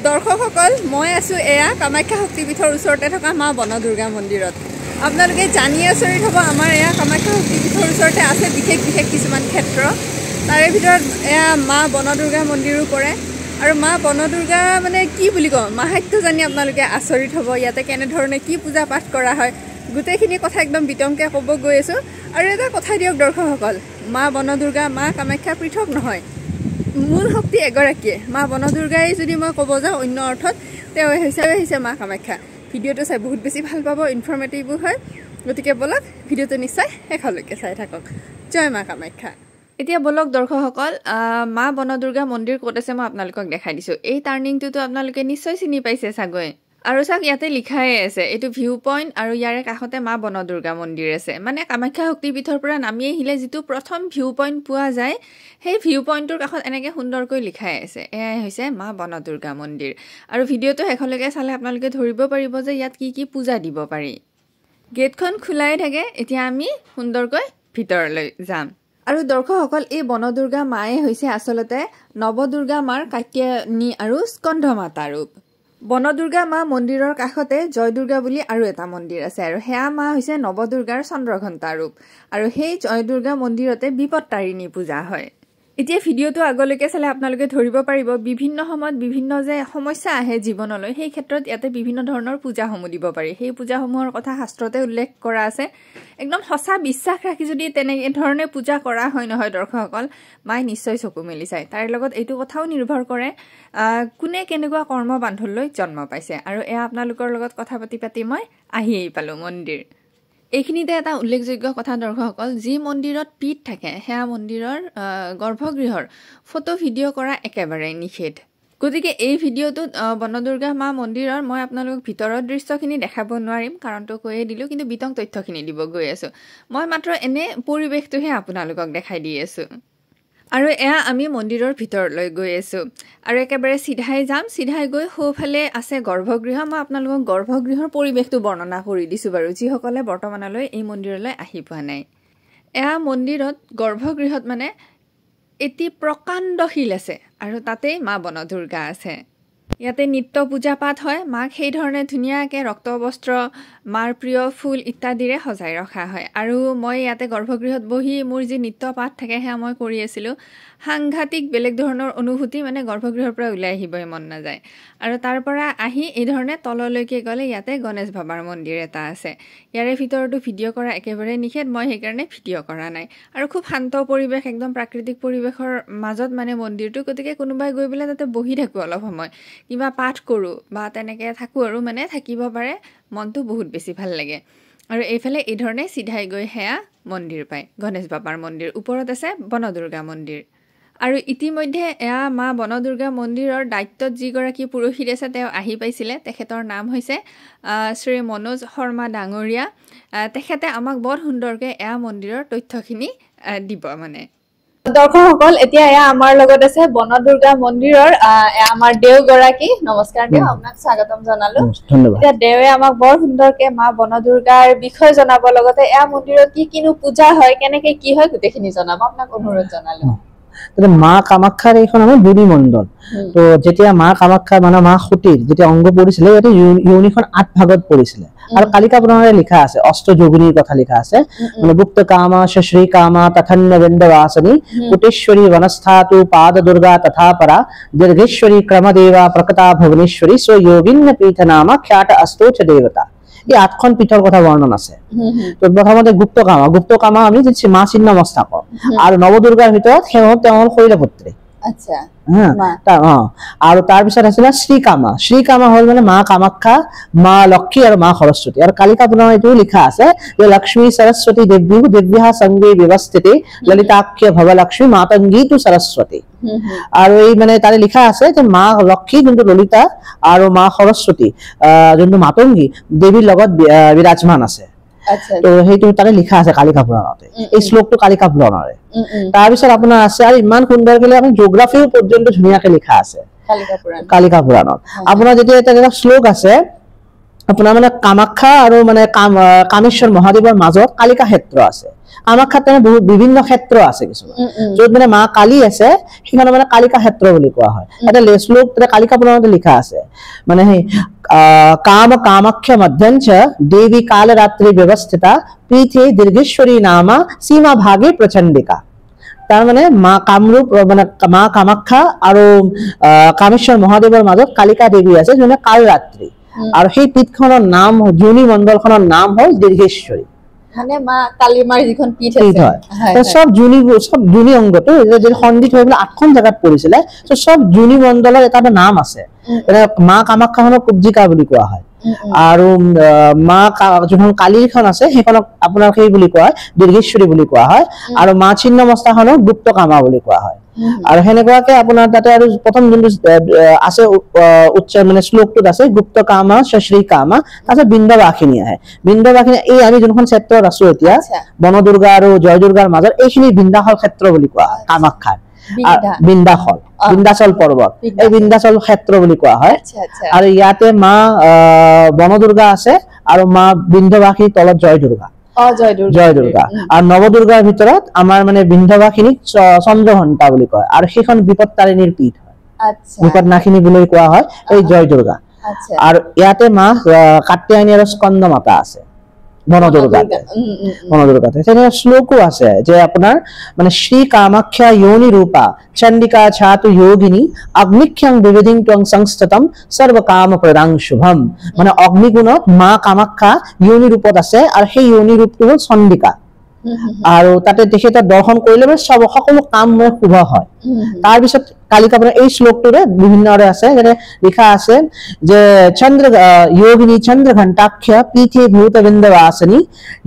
দৰ্শকসকল মই আছো এয়া কামাখ্যা শক্তিপীঠৰ ওচৰতে থকা মা বনদুৰ্গা মন্দিৰত আপোনালোকে জানি আচৰিত হ'ব আমাৰ এয়া কামাখ্যা শক্তিপীঠৰ ওচৰতে আছে বিশেষ কিছুমান ক্ষেত্ৰ তাৰে ভিতৰত এয়া মা বনদুৰ্গা মন্দিৰো পৰে আৰু মা বনদুৰ্গা মানে কি বুলি কওঁ মাহাত্য জানি আপোনালোকে আচৰিত হ'ব ইয়াতে কেনে ধৰণে কি পূজা পাঠ কৰা হয় গোটেইখিনি কথা একদম বিতংকে ক'ব গৈ আছো আৰু এটা কথা দিয়ক দৰ্শকসকল মা বনদুৰ্গা মা কামাখ্যা পৃথক নহয় মূল শক্তি এগৰাকীয়ে মা বনদুৰ্গাই যদি মই ক'ব যাওঁ অন্য অৰ্থত তেওঁ হৈছে মা কামাখ্যা ভিডিঅ'টো চাই বহুত বেছি ভাল পাব ইনফৰ্মেটিভো হয় গতিকে বলক ভিডিঅ'টো নিশ্চয় শেষলৈকে চাই থাকক জয় মা কামাখ্যা এতিয়া বলক দৰ্শকসকল মা বনদুৰ্গা মন্দিৰ ক'ত আছে মই আপোনালোকক দেখাই দিছোঁ এই টাৰ্ণিংটোতো আপোনালোকে নিশ্চয় চিনি পাইছে চাগৈ আৰু চাওক ইয়াতে লিখাই আছে এইটো ভিউ পইণ্ট আৰু ইয়াৰে কাষতে মা বনদুৰ্গা মন্দিৰ আছে মানে কামাখ্যা শক্তিপীঠৰ পৰা নামি আহিলে যিটো প্ৰথম ভিউ পইণ্ট পোৱা যায় সেই ভিউ পইণ্টটোৰ কাষত এনেকৈ সুন্দৰকৈ লিখাই আছে এয়াই হৈছে মা বনদুৰ্গা মন্দিৰ আৰু ভিডিঅ'টো শেষলৈকে চালে আপোনালোকে ধৰিব পাৰিব যে ইয়াত কি কি পূজা দিব পাৰি গেটখন খোলাই থাকে এতিয়া আমি সুন্দৰকৈ ভিতৰলৈ যাম আৰু দৰ্শকসকল এই বনদুৰ্গা মায়ে হৈছে আচলতে নৱদুৰ্গা মাৰ কাত্যায়নী আৰু স্কন্ধ মাতা ৰূপ বনদুৰ্গা মা মন্দিৰৰ কাষতে জয়দুৰ্গা বুলি আৰু এটা মন্দিৰ আছে আৰু সেয়া মা হৈছে নৱদুৰ্গাৰ চন্দ্ৰঘণ্টা ৰূপ আৰু সেই জয়দুৰ্গা মন্দিৰতে বিপত্তাৰিণী পূজা হয় এতিয়া ভিডিঅ'টো আগলৈকে চালে আপোনালোকে ধৰিব পাৰিব বিভিন্ন সময়ত বিভিন্ন যে সমস্যা আহে জীৱনলৈ সেই ক্ষেত্ৰত ইয়াতে বিভিন্ন ধৰণৰ পূজাসমূহ দিব পাৰি সেই পূজাসমূহৰ কথা শাস্ত্ৰতে উল্লেখ কৰা আছে একদম সঁচা বিশ্বাস ৰাখি যদি তেনেধৰণে পূজা কৰা হয় নহয় দৰ্শকসকল মাই নিশ্চয় চকু মেলি চায় তাৰে লগত এইটো কথাও নিৰ্ভৰ কৰে কোনে কেনেকুৱা কৰ্ম বান্ধলৈ জন্ম পাইছে আৰু এয়া আপোনালোকৰ লগত কথা পাতি মই আহিয়েই পালোঁ মন্দিৰ এইখিনিতে এটা উল্লেখযোগ্য কথা দৰ্শকসকল যি মন্দিৰত পীঠ থাকে সেয়া মন্দিৰৰ গৰ্ভগৃহৰ ফটো ভিডিঅ' কৰা একেবাৰে নিষেধ গতিকে এই ভিডিঅ'টোত বনদুৰ্গা মা মন্দিৰৰ মই আপোনালোকক ভিতৰৰ দৃশ্যখিনি দেখাব নোৱাৰিম কাৰণটো কৈয়ে দিলোঁ কিন্তু বিতং তথ্যখিনি দিব গৈ আছোঁ মই মাত্ৰ এনে পৰিৱেশটোহে আপোনালোকক দেখাই দি আছোঁ আৰু এয়া আমি মন্দিৰৰ ভিতৰলৈ গৈ আছোঁ আৰু একেবাৰে চিধাই যাম চিধাই গৈ সোঁফালে আছে গৰ্ভগৃহ মই আপোনালোকক গৰ্ভগৃহৰ পৰিৱেশটো বৰ্ণনা কৰি দিছোঁ বাৰু যিসকলে বৰ্তমানলৈ এই মন্দিৰলৈ আহি পোৱা নাই এয়া মন্দিৰত গৰ্ভগৃহত মানে এটি প্ৰকাণ্ড শিল আছে আৰু তাতেই মা বনদুৰ্গা আছে ইয়াতে নিত্য পূজা পাঠ হয় মাক সেই ধৰণে ধুনীয়াকৈ ৰক্তবস্ত্ৰ মাৰ প্ৰিয় ফুল ইত্যাদিৰে সজাই ৰখা হয় আৰু মই ইয়াতে গৰ্ভগৃহত বহি মোৰ যি নিত্য পাঠ থাকে সেয়া মই কৰি আছিলোঁ সাংঘাতিক বেলেগ ধৰণৰ অনুভূতি মানে গৰ্ভগৃহৰ পৰা ওলাই আহিবই মন নাযায় আৰু তাৰ পৰা আহি এই ধৰণে তললৈকে গ'লে ইয়াতে গণেশ বাবাৰ মন্দিৰ এটা আছে ইয়াৰে ভিতৰতো ভিডিঅ' কৰা একেবাৰে নিষেধ মই সেইকাৰণে ভিডিঅ' কৰা নাই আৰু খুব শান্ত পৰিৱেশ একদম প্ৰাকৃতিক পৰিৱেশৰ মাজত মানে মন্দিৰটো গতিকে কোনোবাই গৈ পেলাই তাতে বহি থাকোঁ অলপ সময় কিবা পাঠ কৰোঁ বা তেনেকৈ থাকোঁ আৰু মানে থাকিব পাৰে মনটো বহুত বেছি ভাল লাগে আৰু এইফালে এই ধৰণে চিধাই গৈ সেয়া মন্দিৰ পায় গণেশ বাবাৰ মন্দিৰ ওপৰত আছে বনদুৰ্গা মন্দিৰ আৰু ইতিমধ্যে এয়া মা বনদুৰ্গা মন্দিৰৰ দায়িত্বত যিগৰাকী পুৰোহিত আছে তেওঁ আহি পাইছিলে তেখেতৰ নাম হৈছে শ্ৰী মনোজ শৰ্মা ডাঙৰীয়া তেখেতে আমাক বৰ সুন্দৰকৈ এয়া মন্দিৰৰ তথ্যখিনি দিব মানে দৰ্শকসকল এতিয়া এয়া আমাৰ লগত আছে বনদুৰ্গা মন্দিৰৰ আমাৰ দেওগৰাকী নমস্কাৰ দেও আপোনাক স্বাগতম জনালো এতিয়া দেৱে আমাক বৰ সুন্দৰকৈ মা বনদুৰ্গাৰ বিষয়ে জনাব লগতে এয়া মন্দিৰত কিনো পূজা হয় কেনেকৈ কি হয় গোটেইখিনি জনাব আপোনাক অনুৰোধ জনালো মা কামাখ্যাৰ এইখন আমাৰ বুঢ়ী মণ্ডল তো যেতিয়া মা কামাখ্যা মানে মা সতীৰ যেতিয়া অংগ পৰিছিলে ইয়াতে ইউনিখন 8 ভাগত পৰিছিলে আৰু কালিকা পুৰাণে লিখা আছে অষ্টযোগিনীৰ কথা লিখা আছে মানে গুপ্ত কামা শ্ৰী কামা তথন্য বৃন্দবাসনী কুটেশ্বৰী বনস্থাতু পাদ দুৰ্গা তথা পৰা দীৰ্ঘেশ্বৰী ক্ৰমদেবা প্ৰকটা ভুবনেশ্বৰী সো যোগিন্য পীঠ নামা খ্যাত অস্তোচ দেবতা এই 8খন পীঠৰ কথা বৰ্ণন আছে তো প্ৰথমতে গুপ্ত কামা আমি যে মা চিহ্ন মস্তাক আৰু নৱদুৰ্গাৰ ভিতৰত তেওঁৰ শৈলপুত্ৰী আচ্ছা আৰু তাৰ পিছত আছিল শ্ৰীকামা হল মানে মা কামাখ্যা মা লক্ষ্মী আৰু মা সৰস্বতী আৰু কালিকা পুৰাণত এইটো লিখা আছে যে লক্ষ্মী সৰস্বতী দেব্যা সংগে ব্যৱস্থিতে ললিতাখ্য ভৱলক্ষ্মী মাতংগী তু সৰস্বতী আৰু এই মানে তাৰে লিখা আছে যে মা লক্ষ্মী যোনটো ললিতা আৰু মা সৰস্বতী যোনটো মাতংগী দেৱীৰ লগত বিৰাজমান আছে তো সেইটো তাৰে লিখা আছে কালিকা পুৰাণতে এই শ্লোকটো কালিকা পুৰাণৰে তাৰ পিছত আপোনাৰ আছে আৰু ইমান সুন্দৰকৈ আমি জিঅগ্ৰাফিও পৰ্যন্ত ধুনীয়াকৈ লিখা আছে কালিকা পুৰাণত আপোনাৰ যেতিয়া এটা শ্লোক আছে আপোনাৰ মানে কামাখ্যা আৰু মানে কামেশ্বৰ মহাদেৱৰ মাজত কালিকা ক্ষেত্ৰ আছে কামাখ্যাত মানে বহুত বিভিন্ন ক্ষেত্ৰ আছে কিছুমান য'ত মানে মা কালী আছে সেইখানে মানে কালিকা ক্ষেত্ৰ বুলি কোৱা হয় এটা শ্লোক কালিকা পুৰাণতে লিখা আছে মানে সেই काम कामाख्य मध्यंच देवी कालरात्रि व्यवस्थिता पीठे दीर्घेश्वरी नामा सीमा भागे प्रचंडिका तार माने मा कामरूप माने मा कामाख्या और कामेश्वर महादेवर মাজত कालिका देवी আছে যেনে कालरात्रि और সেই পীঠখনৰ নাম যোনি মণ্ডলখনৰ নাম হল দীৰ্ঘেশ্বৰী মানে মা কালীমাৰ যিখন পীঠ আছে সব যোনি অংগটো যে খণ্ডিত হৈ আঠখন জায়গাত পৰিছিল তো সব যোনি মণ্ডলৰ এটা নাম আছে এটা মা কামাখ্যাখনক কুব্জিকা বুলি কোৱা হয় আৰু মা যখন কালীখন আছে সেইখনক আপোনাৰ সেই বুলি কোৱা হয় দীৰ্ঘেশ্বৰী বুলি কোৱা হয় আৰু মা ছিন্নমস্তাখনক গুপ্তকামা বুলি কোৱা হয় আৰু হেনেকুৱাকে আপোনাৰ তাতে আৰু প্ৰথম যোনটো আছে উচ্চাৰণ মানে শ্লোকটোত আছে গুপ্তকামা শ্ৰী কামা তাৰপিছত বিন্দবাসিনী আহে বিন্দবাসিনী এই আমি যোনখন ক্ষেত্ৰত আছো এতিয়া বনদুৰ্গা আৰু জয় দুৰ্গাৰ মাজত এইখিনি বিন্দাচল ক্ষেত্ৰ বুলি কোৱা হয় কামাখ্যাৰ বিন্দাচল পৰ্বত এই বিন্দাচল ক্ষেত্ৰ বুলি কোৱা হয় আৰু ইয়াতে মা বনদুৰ্গা আছে আৰু মা বিন্দবাসিনীৰ তলত জয় দুৰ্গা জয় দুৰ্গা আৰু নৱদুৰ্গাৰ ভিতৰত আমাৰ মানে বিন্ধবাসিনীক চন্দ্ৰঘণ্টা বুলি কয় আৰু সেইখন বিপত্তাৰিণীৰ পীঠ হয় বিপদনাশিনী বুলি কোৱা হয় এই জয় দুৰ্গা আৰু ইয়াতে মা কাত্যায়নী আৰু স্কন্দ মাতা আছে বনদুৰ্গাতে সেনে শ্লোকো আছে যে আপোনাৰ মানে শ্ৰী কামাখ্যা যোনি ৰূপা চণ্ডিকা ছাতু যোগিনী অগ্নিখ্যং বিবিধিং ত্বং সংস্থিতম সৰ্ব কাম প্ৰদাং শুভম মানে অগ্নিগুণত মা কামাখ্যা যোনি ৰূপত আছে আৰু সেই যোনি ৰূপটো হল চণ্ডিকা আৰু তাতে তেখেতৰ দৰ্শন কৰিলে মানে সকলো কাম মানে শুভ হয় তাৰ পিছত কালিকা পুৰাণ এই শ্লোকটোৰে বিভিন্ন আছে যেনে লিখা আছে যে চন্দ্ৰ যোগিনী চন্দ্ৰ ঘণ্টাখ্য পীঠে ভূত বিন্দবাসিনী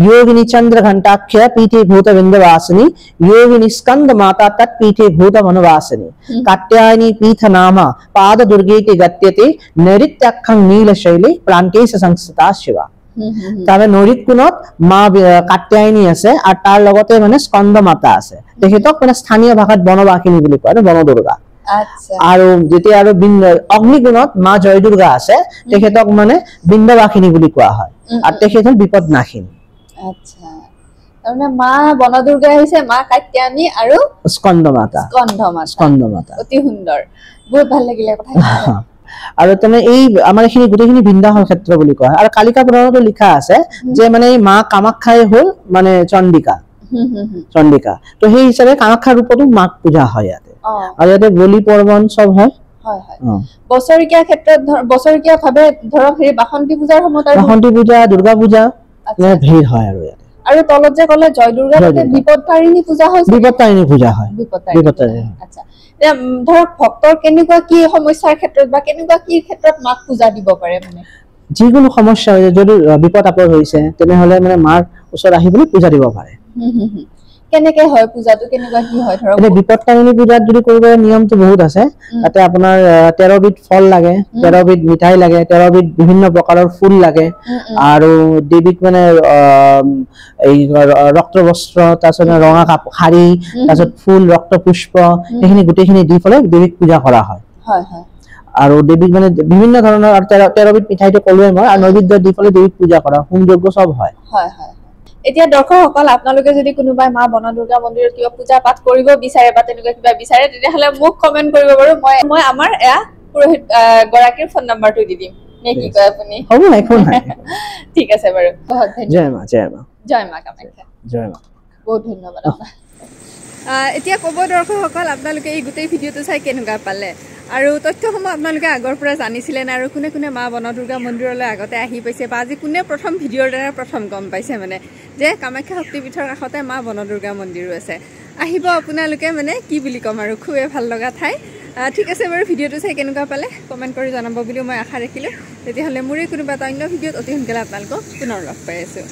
যোগিনী চন্দ্র ঘণ্টাখ্য পীঠে ভূত বিন্দবাসিনী যোগিনী স্কন্দ মাতা তৎ পীঠে ভূত মনোবাসিনী কাত্যায়নী পীঠ নামা পাদ দুর্গেতি গত্যতে নৈরিত্যাখ্যং নীল শৈলে প্রান্তেশ সংস্থিতা শিবা তারে নৈৰিত কোণত মা কাত্যায়নী আছে আৰু তাৰ লগতে মানে স্কন্দ মাতা আছে তেখেতক মানে স্থানীয় ভাষাত বনবাসিনী বুলি কয় বনদুৰ্গা আৰু যেতিয়া আৰু অগ্নিগুণত মা জয় দুৰ্গা আছে তেখেতক মানে বিন্দবাসিনী বুলি কোৱা হয় আৰু তেখেত হল বিপদনাশিনী আচ্ছা তাৰমানে মা বনদুৰ্গা হৈছে মা কাত্যায়নী আৰু স্কন্দ মাতা অতি সুন্দৰ বহুত ভাল লাগিলে কথা আৰু তেনে এই আমাৰ এখিনি গুটেখিনি বিন্দাহল ক্ষেত্ৰ বুলি কয় আৰু কালিকা পুৰাণতো লিখা আছে যে মানে মা কামাখ্যাই হল মানে চণ্ডিকা তো সেই হিচাপে কামাখ্যাৰ ৰূপতো মাক পূজা হয় ইয়াতে আৰু ইয়াতে বলি পৰ্বণ সব হয় বছৰিকীয়া ক্ষেত্ৰত বছৰিকীয়া ভাৱে ধৰক হেৰি বাসন্তী পূজাৰ সময়ত বাসন্তী পূজা দুৰ্গা পূজা ভিৰ হয় আৰু ইয়াতে আৰু তলত যে কলে জয় দুৰ্গা তাতে বিপত্তাৰিণী পূজা হয় বিপত্তাৰিণী পূজা হয় আচ্ছা ধৰক ভক্তৰ কেনেকুৱা কি সমস্যাৰ ক্ষেত্ৰত বা কেনেকুৱা কি ক্ষেত্ৰত মাক পূজা দিব পাৰে মানে যিকোনো সমস্যা হয় যদি বিপদ আপদ হৈছে তেনেহলে মানে মাৰ ওচৰত আহিবলৈ পূজা দিব পাৰে কেনেকৈ হয় পূজাটো কেনেকুৱা কি হয় ধৰক এটা বিপত্তাৰিণী পূজাত যদি কৰিব নিয়মটো বহুত আছে তাতে আপোনাৰ 13 বিধ ফল লাগে 13 বিধ মিঠাই লাগে 13 বিধ বিভিন্ন প্ৰকাৰৰ ফুল লাগে আৰু দেৱীক মানে এই ৰক্ত বস্ত্ৰ তাৰছত ৰঙা শাৰী তাৰছত ফুল ৰক্ত পুষ্প এইখিনি গুটেখিনি দি ফলে দেৱীক পূজা কৰা হয় আৰু দেৱীক মানে বিভিন্ন ধৰণৰ 13 বিধ মিঠাইটো কলোৱে মই আৰু নৈবেদ্য দি ফলে দেৱীক পূজা কৰা হোম যজ্ঞ সব হয় এতিয়া দৰ্শকসকল আপোনালোকে যদি কোনোবাই মা বনদুৰ্গা মন্দিৰত কিবা পূজা পাঠ কৰিব বিচাৰে বা তেনেকুৱা কিবা বিচাৰে তেতিয়াহলে মোক কমেন্ট কৰিব বাৰু মই আমাৰ এয়া পুৰোহিত গৰাকীৰ ফোন নাম্বাৰটো দি দিম নে কি কয় আপুনি হ'ব নাই ফোন নাই ঠিক আছে বাৰু বহুত ধন্যবাদ জয় মা কামাখ্যা বহুত ধন্যবাদ এতিয়া ক'ব দৰ্শকসকল আপোনালোকে এই গোটেই ভিডিঅ'টো চাই কেনেকুৱা পালে আৰু তথ্যসমূহ আপোনালোকে আগৰ পৰা জানিছিলে না আৰু কোনে কোনে মা বনদুৰ্গা মন্দিৰলৈ আগতে আহি পাইছে বা আজি কোনে প্ৰথম ভিডিঅ'ৰ দ্বাৰা প্ৰথম গম পাইছে মানে যে কামাখ্যা শক্তিপীঠৰ কাষতে মা বনদুৰ্গা মন্দিৰো আছে আহিব আপোনালোকে মানে কি বুলি ক'ম আৰু খুবেই ভাল লগা ঠাই ঠিক আছে বাৰু ভিডিঅ'টো চাই কেনেকুৱা পালে কমেণ্ট কৰি জনাব বুলি মই আশা ৰাখিলোঁ তেতিয়াহ'লে মোৰে কোনোবা এটা অন্য ভিডিঅ'ত অতি সোনকালে আপোনালোকক পুনৰ লগ পাই আছোঁ